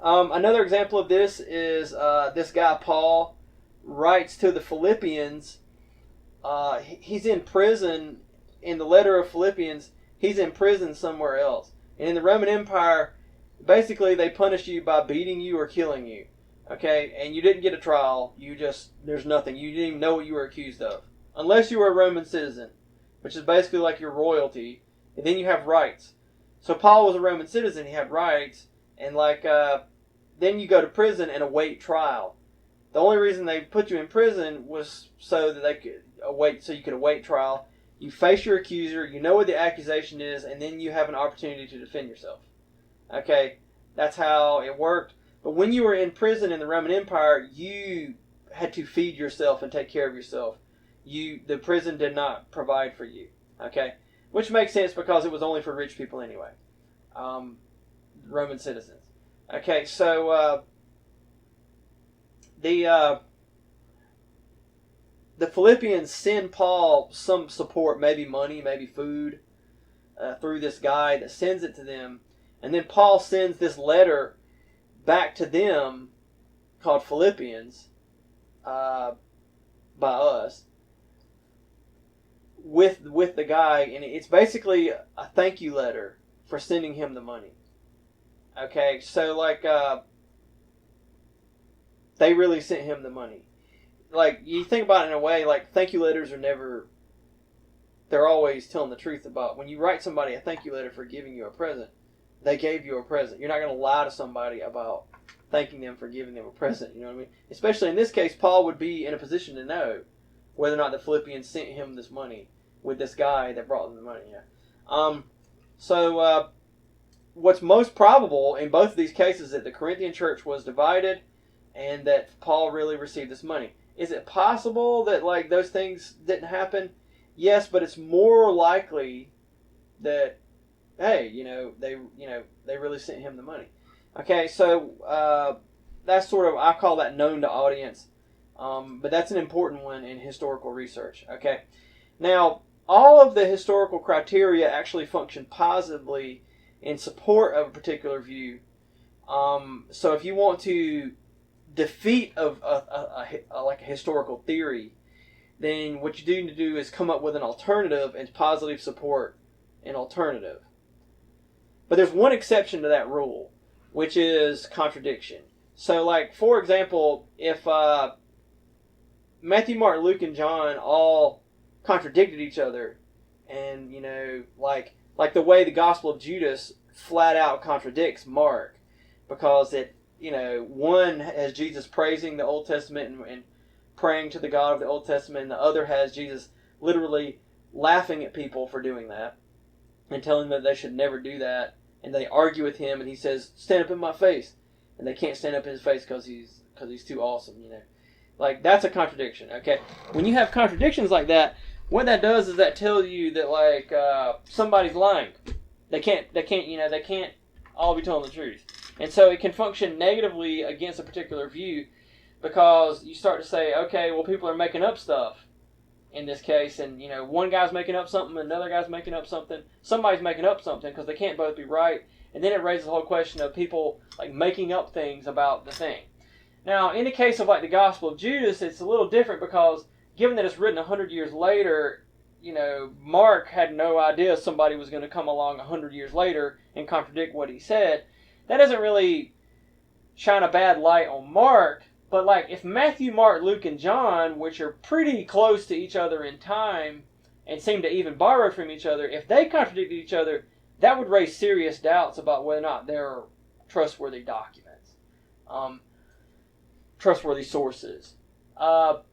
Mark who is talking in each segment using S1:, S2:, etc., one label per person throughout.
S1: Another example of this is this guy Paul writes to the Philippians. He's in prison. In the letter of Philippians, he's in prison somewhere else. And in the Roman Empire, basically they punish you by beating you or killing you. Okay? And you didn't get a trial. There's nothing. You didn't even know what you were accused of. Unless you were a Roman citizen, which is basically like your royalty. And then you have rights. So Paul was a Roman citizen. He had rights. And then you go to prison and await trial. The only reason they put you in prison was so that you could await trial. You face your accuser, you know what the accusation is, and then you have an opportunity to defend yourself. Okay, that's how it worked. But when you were in prison in the Roman Empire, you had to feed yourself and take care of yourself. The prison did not provide for you. Okay, which makes sense because it was only for rich people anyway, Roman citizens. Okay, so the Philippians send Paul some support, maybe money, maybe food, through this guy that sends it to them. And then Paul sends this letter back to them called Philippians by us with the guy. And it's basically a thank you letter for sending him the money. Okay, so they really sent him the money. You think about it in a way, thank you letters they're always telling the truth about. When you write somebody a thank you letter for giving you a present, they gave you a present. You're not going to lie to somebody about thanking them for giving them a present, you know what I mean? Especially in this case, Paul would be in a position to know whether or not the Philippians sent him this money with this guy that brought them the money. Yeah. So what's most probable in both of these cases is that the Corinthian church was divided and that Paul really received this money. Is it possible that those things didn't happen? Yes, but it's more likely that they really sent him the money. Okay, so that's sort of, I call that known to audience, but that's an important one in historical research. Okay, now all of the historical criteria actually function positively in support of a particular view. So if you want to defeat of a historical theory, then what you do need to do is come up with an alternative and positive support an alternative. But there's one exception to that rule, which is contradiction. So for example, if Matthew, Mark, Luke, and John all contradicted each other, and like the way the Gospel of Judas flat out contradicts Mark, because one has Jesus praising the Old Testament and praying to the God of the Old Testament, and the other has Jesus literally laughing at people for doing that and telling them that they should never do that. And they argue with him, and he says, "Stand up in my face," and they can't stand up in his face because he's too awesome. That's a contradiction. Okay, when you have contradictions like that, what that does is that tells you that somebody's lying. They can't all be telling the truth. And so it can function negatively against a particular view because you start to say, okay, well, people are making up stuff in this case, and one guy's making up something, another guy's making up something, somebody's making up something because they can't both be right, and then it raises the whole question of people making up things about the thing. Now, in the case of the Gospel of Judas, it's a little different because given that it's written 100 years later, Mark had no idea somebody was going to come along 100 years later and contradict what he said. That doesn't really shine a bad light on Mark, but if Matthew, Mark, Luke, and John, which are pretty close to each other in time and seem to even borrow from each other, if they contradicted each other, that would raise serious doubts about whether or not they're trustworthy documents, trustworthy sources. But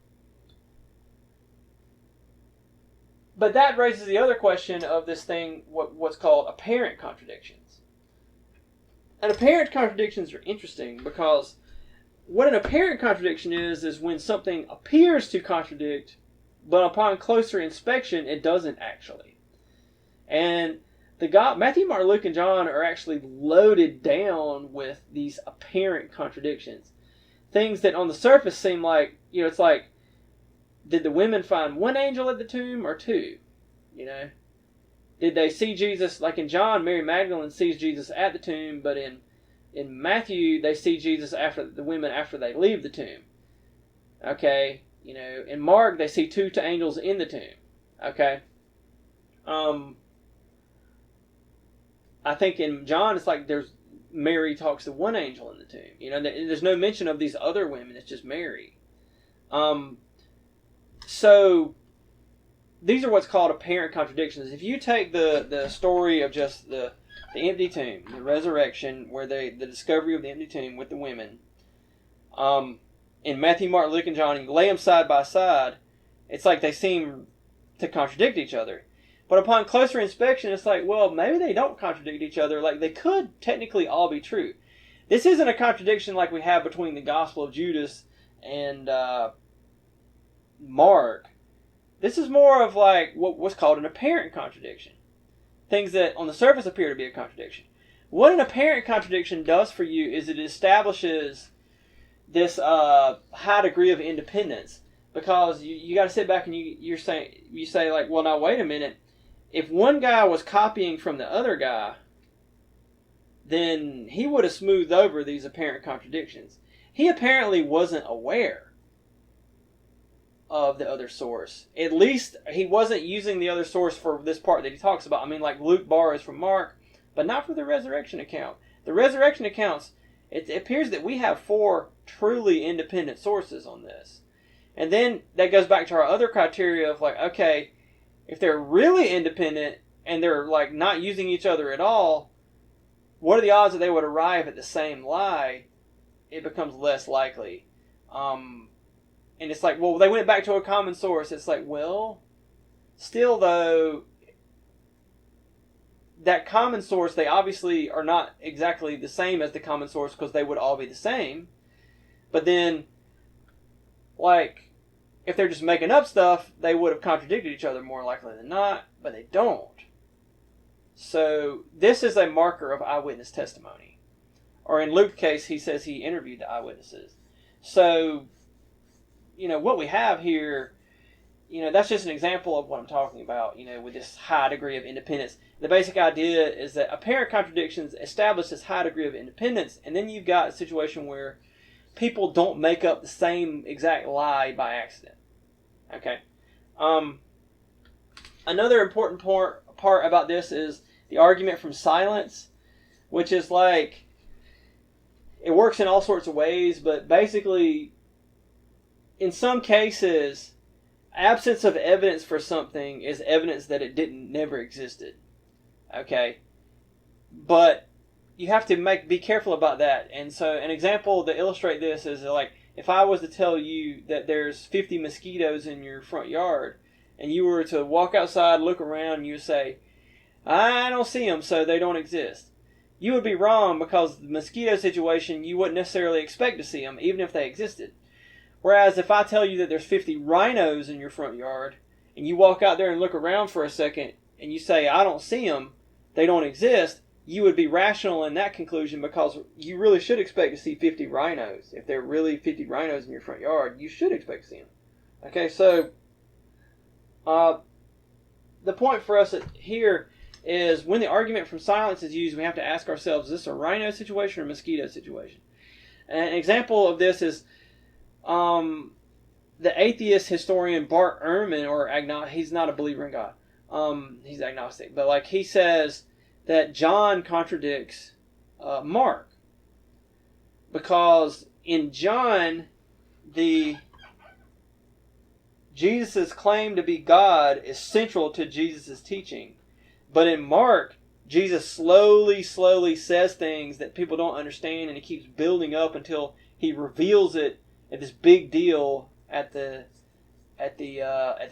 S1: that raises the other question of this thing, what's called apparent contradictions. And apparent contradictions are interesting because what an apparent contradiction is when something appears to contradict, but upon closer inspection, it doesn't actually. And Matthew, Mark, Luke, and John are actually loaded down with these apparent contradictions. Things that on the surface seem it's did the women find one angel at the tomb or two? Did they see Jesus, in John, Mary Magdalene sees Jesus at the tomb, but in In Matthew, they see Jesus after the women after they leave the tomb. Okay, in Mark, they see two angels in the tomb. Okay, I think in John, it's like Mary talks to one angel in the tomb. There's no mention of these other women. It's just Mary. So these are what's called apparent contradictions. If you take the story of just the empty tomb, the resurrection, where the discovery of the empty tomb with the women, in Matthew, Mark, Luke, and John, and you lay them side by side, it's like they seem to contradict each other. But upon closer inspection, it's like, well, maybe they don't contradict each other. Like, they could technically all be true. This isn't a contradiction like we have between the Gospel of Judas and Mark. This is more of like what's called an apparent contradiction. Things that on the surface appear to be a contradiction. What an apparent contradiction does for you is it establishes this high degree of independence, because you got to sit back and you say like, well, now wait a minute. If one guy was copying from the other guy, then he would have smoothed over these apparent contradictions. He apparently wasn't aware of the other source. At least he wasn't using the other source for this part that he talks about. I mean, like Luke borrows from Mark, but not for the resurrection account. The resurrection accounts, it appears that we have 4 truly independent sources on this. And then that goes back to our other criteria of like, okay, if they're really independent and they're like not using each other at all, what are the odds that they would arrive at the same lie? It becomes less likely. And it's like, well, they went back to a common source. It's like, well, still though, that common source, they obviously are not exactly the same as the common source because they would all be the same. But then, like, if they're just making up stuff, they would have contradicted each other more likely than not, but they don't. So this is a marker of eyewitness testimony. Or in Luke's case, he says he interviewed the eyewitnesses. So, what we have here, that's just an example of what I'm talking about, with this high degree of independence. The basic idea is that apparent contradictions establish this high degree of independence, and then you've got a situation where people don't make up the same exact lie by accident. Okay. Another important part about this is the argument from silence, which is like, it works in all sorts of ways, but basically, in some cases, absence of evidence for something is evidence that it never existed. Okay? But you have to be careful about that. And so an example to illustrate this is like, if I was to tell you that there's 50 mosquitoes in your front yard, and you were to walk outside, look around, and you say, I don't see them, so they don't exist. You would be wrong, because the mosquito situation, you wouldn't necessarily expect to see them, even if they existed. Whereas if I tell you that there's 50 rhinos in your front yard, and you walk out there and look around for a second, and you say, I don't see them, they don't exist, you would be rational in that conclusion, because you really should expect to see 50 rhinos. If there are really 50 rhinos in your front yard, you should expect to see them. Okay, so the point for us here is when the argument from silence is used, we have to ask ourselves, is this a rhino situation or a mosquito situation? An example of this is the atheist historian Bart Ehrman, or he's not a believer in God. He's agnostic, but like he says that John contradicts Mark, because in John, Jesus' claim to be God is central to Jesus' teaching, but in Mark, Jesus slowly says things that people don't understand, and he keeps building up until he reveals it at this big deal at the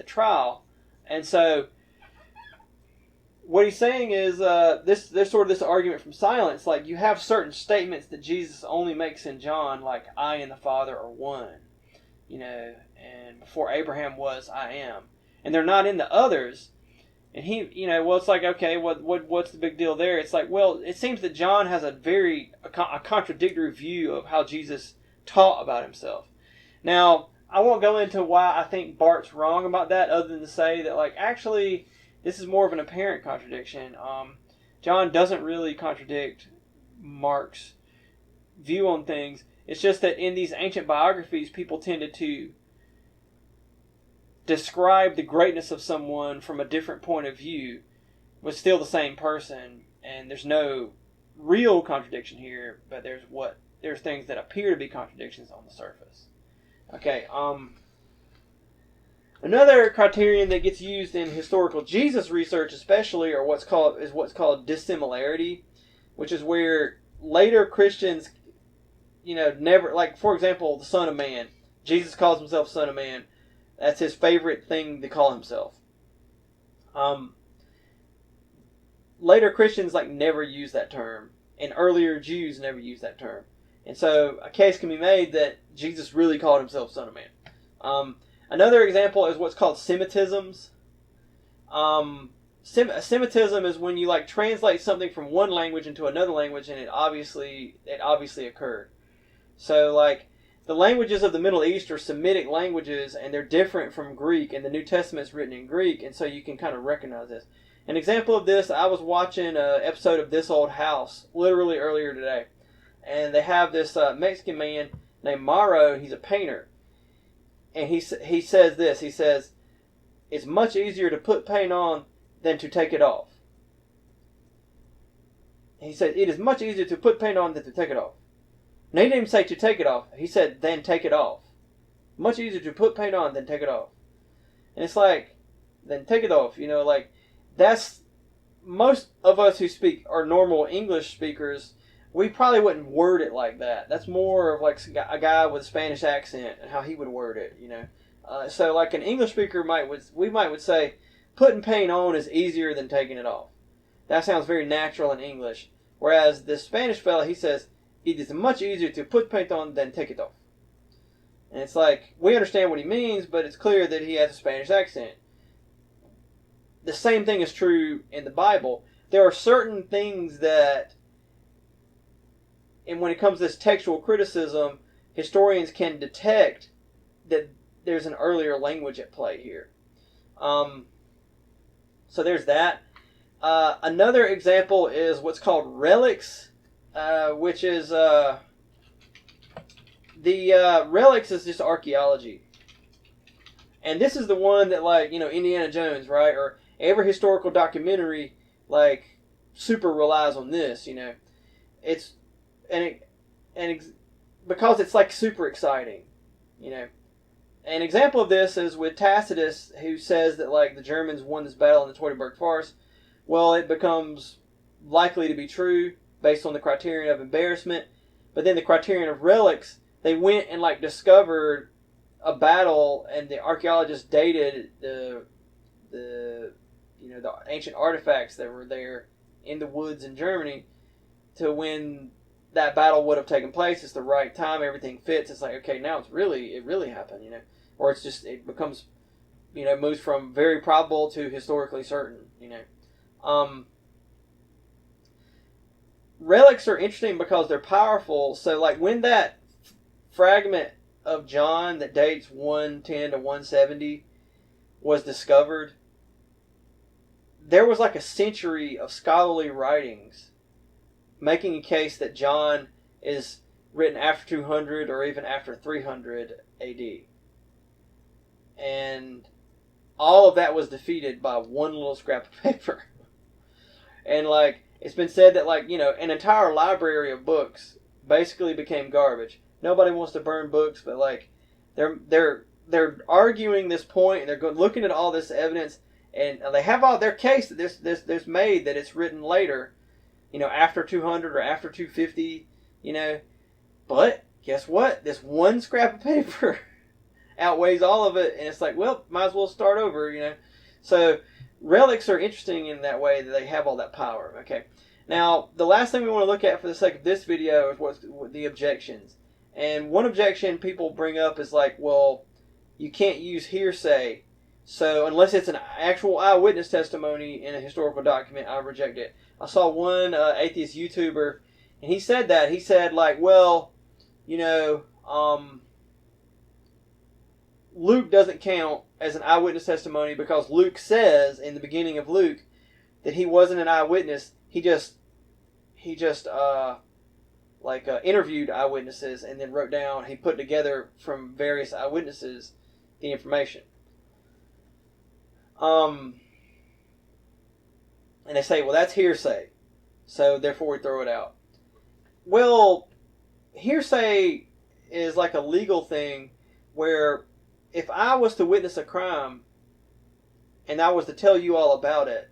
S1: trial. And so what he's saying is there's sort of this argument from silence. Like, you have certain statements that Jesus only makes in John, like, I and the Father are one, and before Abraham was, I am. And they're not in the others. And he, it's like, okay, what's the big deal there? It's like, well, it seems that John has a contradictory view of how Jesus taught about himself. Now, I won't go into why I think Bart's wrong about that, other than to say that, like, actually, this is more of an apparent contradiction. John doesn't really contradict Mark's view on things. It's just that in these ancient biographies, people tended to describe the greatness of someone from a different point of view, but still the same person. And there's no real contradiction here, but there's things that appear to be contradictions on the surface. Okay. Another criterion that gets used in historical Jesus research, especially, or what's called dissimilarity, which is where later Christians, never, like, for example, the Son of Man. Jesus calls himself Son of Man. That's his favorite thing to call himself. Later Christians never use that term, and earlier Jews never used that term, and so a case can be made that Jesus really called himself Son of Man. Another example is what's called Semitisms. Semitism is when you translate something from one language into another language, and it obviously occurred. So the languages of the Middle East are Semitic languages, and they're different from Greek, and the New Testament's written in Greek, and so you can kind of recognize this. An example of this, I was watching an episode of This Old House literally earlier today, and they have this Mexican man named Mauro. He's a painter, and he says this. He says, "It's much easier to put paint on than to take it off." He said, "It is much easier to put paint on than to take it off." And he didn't even say to take it off. He said, "Then take it off." Much easier to put paint on than take it off. And it's then take it off. That's, most of us who are normal English speakers, we probably wouldn't word it like that. That's more of a guy with a Spanish accent and how he would word it, So an English speaker would say, putting paint on is easier than taking it off. That sounds very natural in English. Whereas the Spanish fella, he says, it is much easier to put paint on than take it off. And it's we understand what he means, but it's clear that he has a Spanish accent. The same thing is true in the Bible. There are certain things that, and when it comes to this textual criticism, historians can detect that there's an earlier language at play here. So there's that. Another example is what's called relics, which is the relics is just archaeology. And this is the one that Indiana Jones, right? Or every historical documentary super relies on this, It's because it's super exciting, An example of this is with Tacitus, who says that the Germans won this battle in the Teutoburg Forest. Well, it becomes likely to be true based on the criterion of embarrassment, but then the criterion of relics, they went and discovered a battle, and the archaeologists dated the ancient artifacts that were there in the woods in Germany to when that battle would have taken place. It's the right time, everything fits. It's okay, now it really happened, or it becomes, moves from very probable to historically certain, Relics are interesting because they're powerful. So when that fragment of John that dates 110 to 170 was discovered, there was a century of scholarly writings making a case that John is written after 200 or even after 300 AD. And all of that was defeated by one little scrap of paper. And it's been said that an entire library of books basically became garbage. Nobody wants to burn books, but they're arguing this point, and they're looking at all this evidence, and they have all their case that there's made that it's written later, after 200 or after 250, But guess what? This one scrap of paper outweighs all of it, and it's well, might as well start over, So relics are interesting in that way, that they have all that power. Okay. Now, the last thing we want to look at for the sake of this video is what the objections. And one objection people bring up is well, you can't use hearsay. So unless it's an actual eyewitness testimony in a historical document, I reject it. I saw one atheist YouTuber, and he said that. He said well, Luke doesn't count as an eyewitness testimony because Luke says in the beginning of Luke that he wasn't an eyewitness. He just interviewed eyewitnesses and then wrote down, he put together from various eyewitnesses the information. And they say, well, that's hearsay, so therefore we throw it out. Well, hearsay is like a legal thing where if I was to witness a crime and I was to tell you all about it,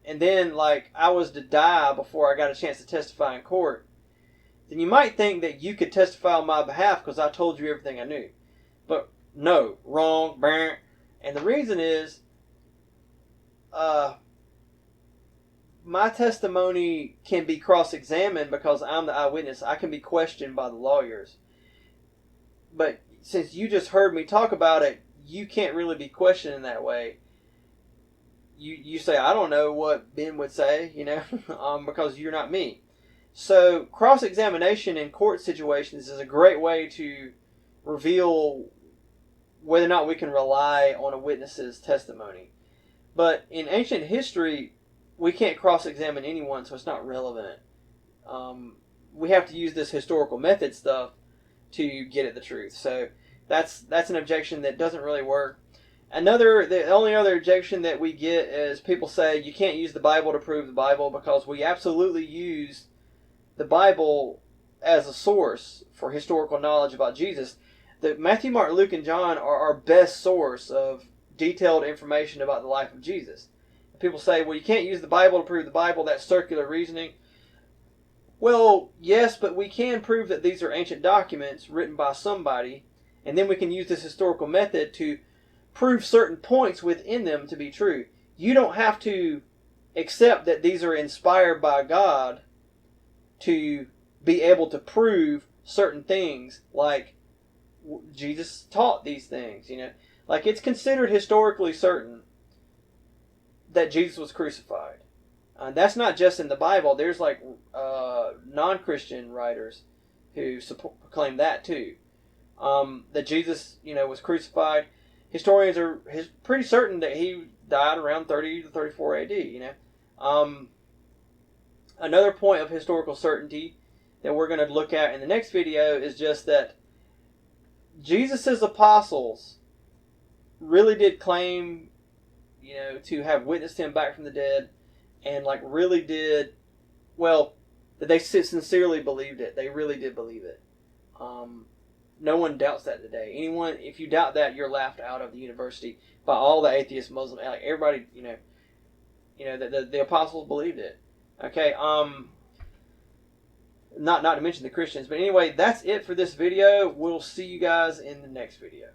S1: and then like I was to die before I got a chance to testify in court, then you might think that you could testify on my behalf because I told you everything I knew. But no, wrong, burn. And the reason is, my testimony can be cross-examined because I'm the eyewitness. I can be questioned by the lawyers. But since you just heard me talk about it, you can't really be questioned in that way. You say, I don't know what Ben would say, because you're not me. So cross-examination in court situations is a great way to reveal whether or not we can rely on a witness's testimony. But in ancient history, we can't cross-examine anyone, so it's not relevant. We have to use this historical method stuff to get at the truth. So that's an objection that doesn't really work. The only other objection that we get is people say you can't use the Bible to prove the Bible, because we absolutely use the Bible as a source for historical knowledge about Jesus. Matthew, Mark, Luke, and John are our best source of detailed information about the life of Jesus. People say, well, you can't use the Bible to prove the Bible. That's circular reasoning. Well, yes, but we can prove that these are ancient documents written by somebody, and then we can use this historical method to prove certain points within them to be true. You don't have to accept that these are inspired by God to be able to prove certain things, like Jesus taught these things. Like, it's considered historically certain that Jesus was crucified. That's not just in the Bible. There's non-Christian writers who claim that too. That Jesus, was crucified. Historians are pretty certain that he died around 30 to 34 AD. Another point of historical certainty that we're going to look at in the next video is just that Jesus' apostles really did claim, to have witnessed him back from the dead, and really did, that they sincerely believed it. They really did believe it. No one doubts that today. If you doubt that, you're laughed out of the university by all the atheist Muslim, everybody, the apostles believed it. Okay, not to mention the Christians, but anyway, that's it for this video. We'll see you guys in the next video.